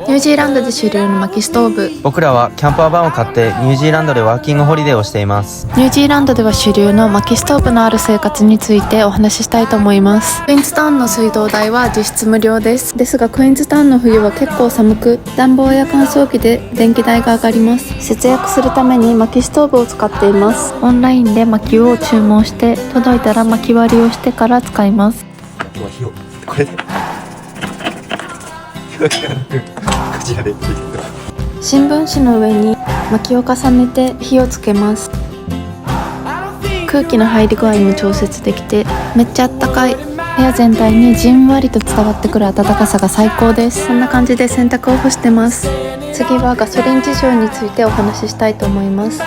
ニュージーランドで主流の薪ストーブ。僕らはキャンパーバンを買ってニュージーランドでワーキングホリデーをしています。ニュージーランドでは主流の薪ストーブのある生活についてお話ししたいと思います。クイーンズタウンの水道代は実質無料です。ですがクイーンズタウンの冬は結構寒く、暖房や乾燥機で電気代が上がります。節約するために薪ストーブを使っています。オンラインで薪を注文して届いたら薪割りをしてから使います。これでこちらで新聞紙の上に薪を重ねて火をつけます。空気の入り具合も調節できてめっちゃあったかい。部屋全体にじんわりと伝わってくる暖かさが最高です。こんな感じで洗濯を干してます。次はガソリン事情についてお話ししたいと思います。